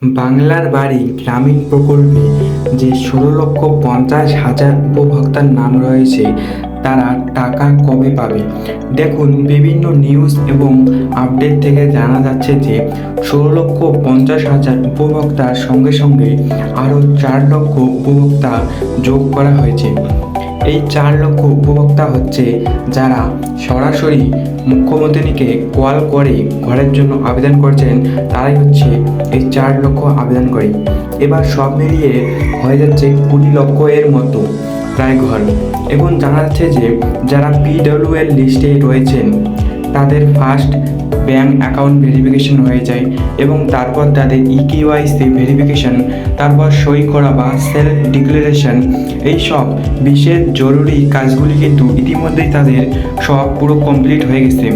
বাংলার বাড়ি গ্রামীণ প্রকল্পে যে ১৬,৫০,০০০ উপভোক্তার নাম রয়েছে তারা টাকা কবে পাবে। দেখুন, বিভিন্ন নিউজ এবং আপডেট থেকে জানা যাচ্ছে যে ১৬,৫০,০০০ উপভোক্তার সঙ্গে সঙ্গে আরও ৪ লক্ষ উপভোক্তা যোগ করা হয়েছে। এই ৪ লক্ষ উপভোক্তা হচ্ছে যারা সরাসরি মুখ্যমন্ত্রীকে কল করে ঘরের জন্য আবেদন করছেন, তারাই হচ্ছে এই ৪ লক্ষ আবেদনকারী। এবার সব মিলিয়ে হয়ে যাচ্ছে ২০ লক্ষ এর মতো প্রায় ঘর। এবং জানা যাচ্ছে যে যারা PWL লিস্টে রয়েছেন তাদের ফার্স্ট ব্যাঙ্ক অ্যাকাউন্ট ভেরিফিকেশন হয়ে যায় এবং তারপর তাদের EKYC ভেরিফিকেশন, তারপর সই করা বা সেলফ ডিক্লারেশন, এইসব বিশেষ জরুরি কাজগুলি কিন্তু ইতিমধ্যেই তাদের সব পুরো কমপ্লিট হয়ে গেছে।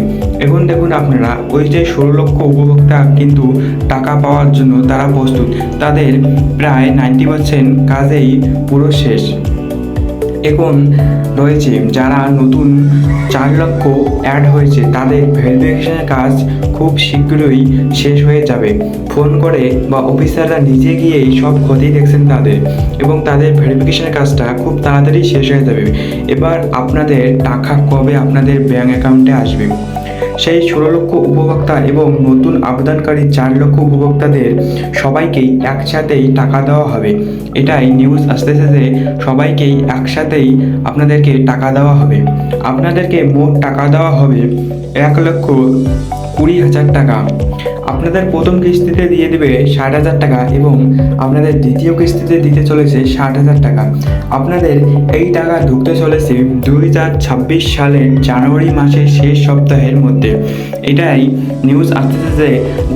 এখন দেখুন আপনারা, ওই যে ১৬ লক্ষ উপভোক্তা কিন্তু টাকা পাওয়ার জন্য তারা প্রস্তুত, তাদের প্রায় 90% কাজেই পুরো শেষ। এখন রয়েছে যারা নতুন ৪ লক্ষ অ্যাড হয়েছে, তাদের ভেরিফিকেশনের কাজ খুব শীঘ্রই শেষ হয়ে যাবে। ফোন করে বা অফিসাররা নিজে গিয়েই সব খতিয়ে দেখছেন তাদের, এবং তাদের ভেরিফিকেশনের কাজটা খুব তাড়াতাড়ি শেষ হয়ে যাবে। এবার আপনাদের টাকা কবে আপনাদের ব্যাঙ্ক অ্যাকাউন্টে আসবে, সেই ১৬ লক্ষ উপভোক্তা এবং নতুন আবেদনকারী ৪ লক্ষ উপভোক্তাদের সবাইকেই একসাথেই টাকা দেওয়া হবে। এটাই নিউজ আসতেছে যে সবাইকেই একসাথেই আপনাদেরকে টাকা দেওয়া হবে। আপনাদেরকে মোট টাকা দেওয়া হবে ১,২০,০০০ টাকা। আপনাদের প্রথম কিস্তিতে দিয়ে দেবে ৬০,০০০ টাকা এবং আপনাদের দ্বিতীয় কিস্তিতে দিতে চলেছে ৬০,০০০ টাকা। আপনাদের এই টাকা ঢুকতে চলেছে ২০২৬ সালের জানুয়ারি মাসের শেষ সপ্তাহের মধ্যে। এটাই নিউজ আসতেছে যে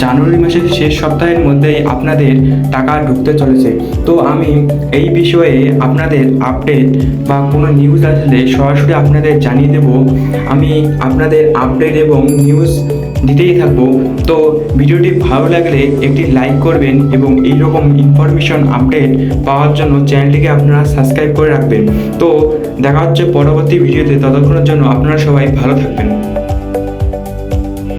জানুয়ারি মাসের শেষ সপ্তাহের মধ্যেই আপনাদের টাকা ঢুকতে চলেছে। তো আমি এই বিষয়ে আপনাদের আপডেট বা কোনো নিউজ আসলে সরাসরি আপনাদের জানিয়ে দেব। আমি আপনাদের আপডেট এবং নিউজ দিতেই থাকবো। তো ভিডিওটি ভালো লাগলে একটি লাইক করবেন এবং এইরকম ইনফরমেশন আপডেট পাওয়ার জন্য চ্যানেলটিকে আপনারা সাবস্ক্রাইব করে রাখবেন। তো দেখা হচ্ছে পরবর্তী ভিডিওতে, ততক্ষণের জন্য আপনারা সবাই ভালো থাকবেন।